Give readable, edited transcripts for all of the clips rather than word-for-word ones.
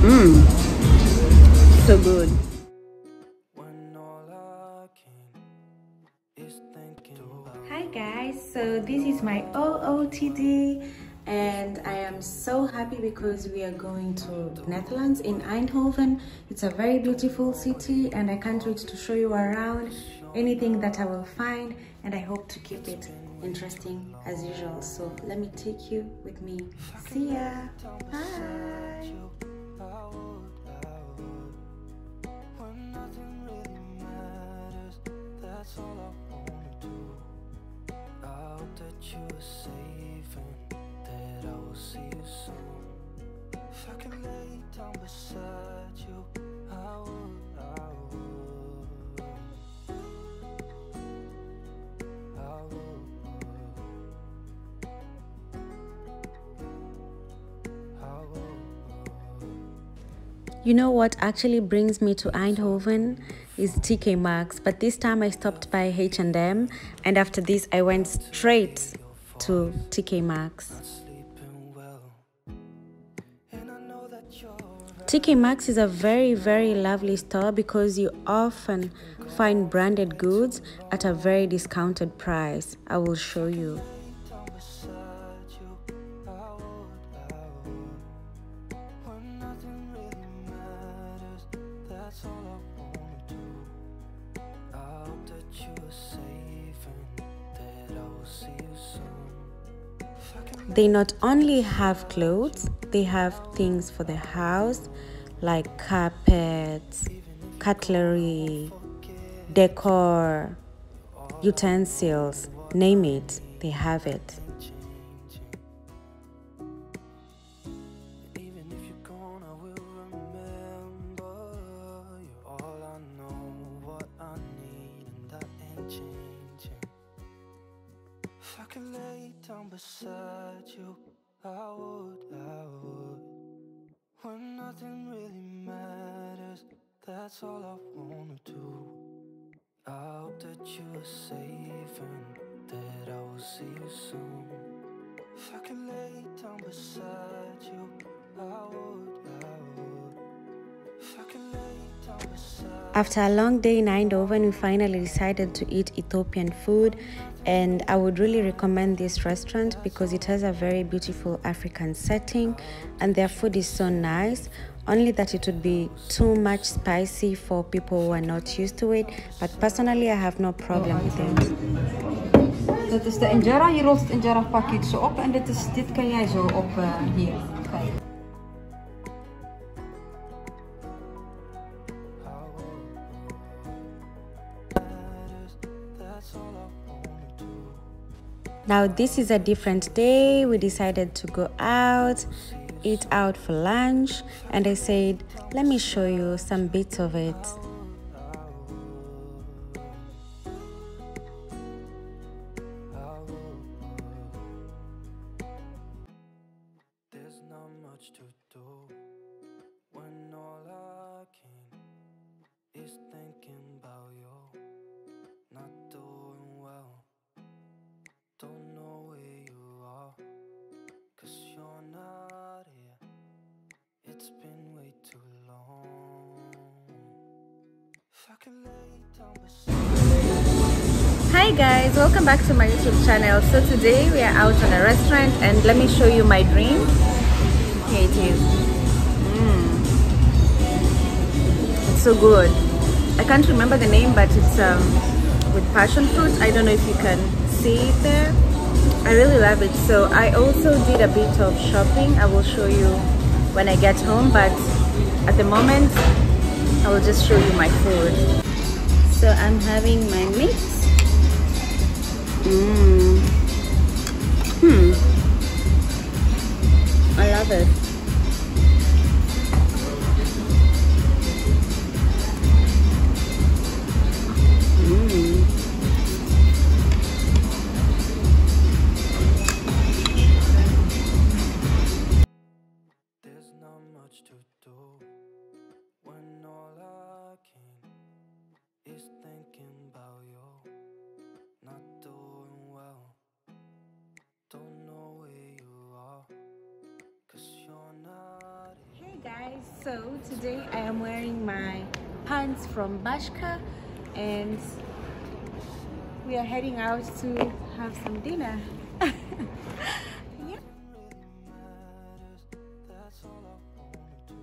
Mmm, so good. Hi guys, so this is my OOTD and I am so happy because we are going to Netherlands in Eindhoven. It's a very beautiful city and I can't wait to show you around anything that I will find, and I hope to keep it interesting as usual. So let me take you with me. See ya. Bye. That you are safe and that I will see you soon. If I can lay down beside you, I would, I would, I would, I would. You know what actually brings me to Eindhoven is TKMAXX, but this time I stopped by H&M, and after this I went straight to TKMAXX. TKMAXX is a very lovely store because you often find branded goods at a very discounted price. I will show you. They not only have clothes, they have things for the house like carpets, cutlery, decor, utensils, name it, they have it. If I can lay down beside you, I would. When nothing really matters, that's all I wanna do. I hope that you are safe and that I will see you soon. If I can lay down beside you, I would. If I can lay down beside you. After a long day in Eindhoven, we finally decided to eat Ethiopian food, and I would really recommend this restaurant because it has a very beautiful African setting and their food is so nice, only that it would be too much spicy for people who are not used to it, but personally I have no problem with it. Dat is de injera, je rolt het injera pakje zo op en dit kan jij zo op hier. Kijk. Now this is a different day. We decided to go out, eat out for lunch, and I said, let me show you some bits of it. There's not much to do when all I can is thinking about you. Not doing well, don't know where you are, 'cause you're not here. It's been way too long. If I can lay down beside. Hi guys, welcome back to my YouTube channel. So today we are out on a restaurant and let me show you my dream. Here it is. It's so good. I can't remember the name, but it's with passion fruit. I don't know if you can see it there. I really love it. So I also did a bit of shopping. I will show you when I get home, but at the moment I will just show you my food. So I'm having my mix. I love it. There's not much to do when all I can is thinking about you. Not doing well, don't know where you are, 'cause you're not here. Hey guys, So today I am wearing my pants from Bashka and we are heading out to have some dinner. Yeah. That's all I wanna do.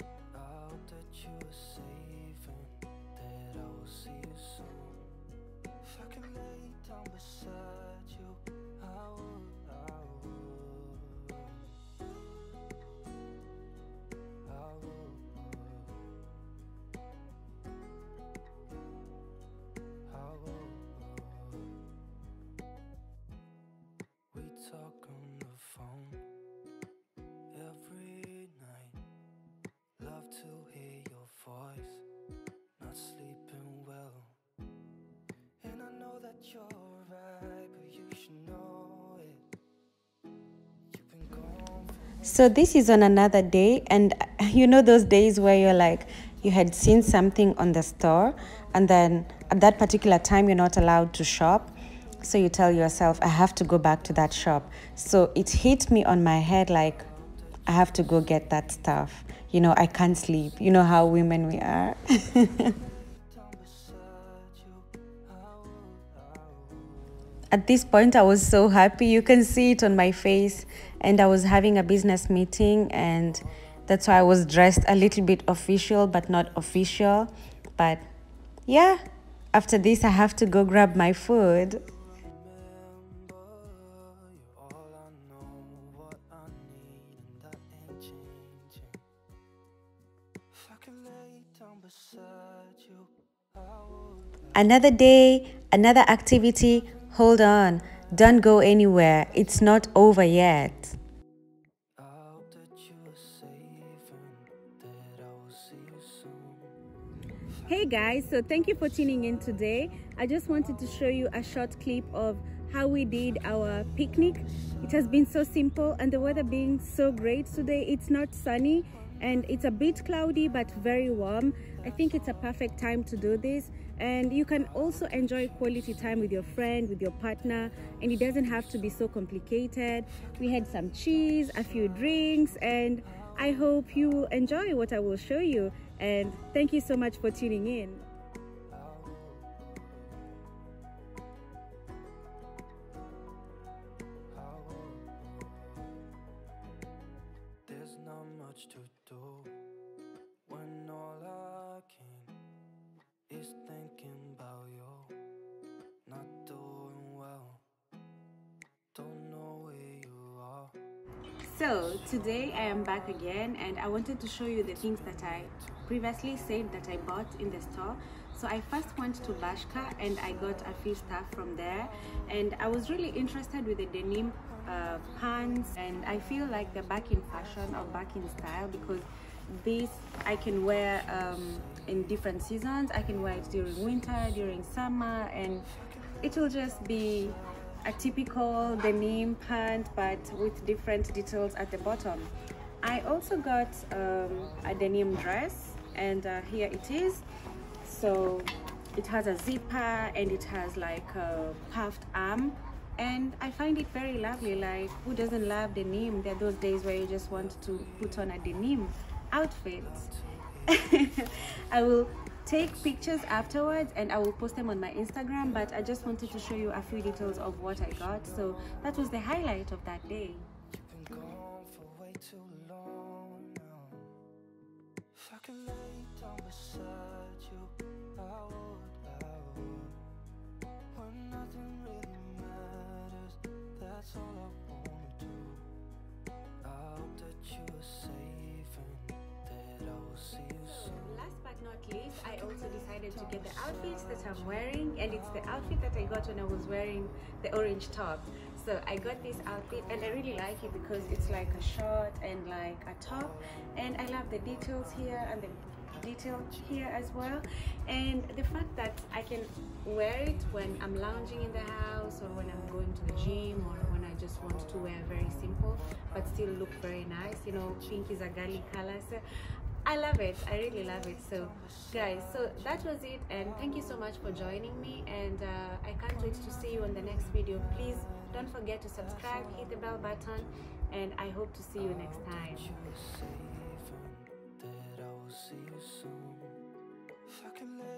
I hope that you are safe and that I will see you soon. If I could lay down beside you, I would, I would, I would, I would. We talk on the phone every night. Love to hear your voice. Not sleeping well. And I know that you're right, but you should know it. You've been gone for So this is on another day, and you know those days where you're like, you had seen something on the store and then at that particular time you're not allowed to shop, so you tell yourself, I have to go back to that shop. So it hit me on my head like, I have to go get that stuff. You know, I can't sleep. You know how women we are. down beside you. At this point, I was so happy. You can see it on my face. And I was having a business meeting, and that's why I was dressed a little bit official, but not official. But yeah, after this, I have to go grab my food. Remember, you're all I know, what I need, and that ain't changing. If I could lay down beside you, I would. Another day, another activity. Hold on. Don't go anywhere. It's not over yet. I hope that you are safe and that I will see you soon. Hey guys, so thank you for tuning in today. I just wanted to show you a short clip of how we did our picnic. It has been so simple and the weather being so great today. It's not sunny and it's a bit cloudy but very warm. I think it's a perfect time to do this, and you can also enjoy quality time with your friend, with your partner, and it doesn't have to be so complicated. We had some cheese, a few drinks, and I hope you enjoy what I will show you. And thank you so much for tuning in. There's not much to do when all I can is thinking about you. Not doing well, don't know where you are. So today I am back again, and I wanted to show you the things that I previously said that I bought in the store. So I first went to Bashka and I got a few stuff from there, and I was really interested with the denim pants, and I feel like they're back in fashion or back in style because this I can wear in different seasons. I can wear it during winter, during summer, and it will just be a typical denim pant but with different details at the bottom. I also got a denim dress, and here it is. So it has a zipper and it has like a puffed arm, and I find it very lovely. Like, who doesn't love denim? There are those days where you just want to put on a denim outfit. I will take pictures afterwards and I will post them on my Instagram, but I just wanted to show you a few details of what I got. So that was the highlight of that day. You've been gone for way too long now. If I could lay down beside you, I would. When nothing really matters, that's all I wanna do. I hope that you are safe and that I will see you soon. Last but not least, I also decided to get the outfit that I'm wearing, and it's the outfit that I got when I was wearing the orange top. So I got this outfit and I really like it because it's like a short and like a top, and I love the details here and the detail here as well, and the fact that I can wear it when I'm lounging in the house or when I'm going to the gym or when I just want to wear very simple but still look very nice. You know, pink is a girly color, so I love it. I really love it. So guys, so that was it, and thank you so much for joining me, and I can't wait to see you on the next video. Please don't forget to subscribe, hit the bell button, and I hope to see you next time. You are safe and can lay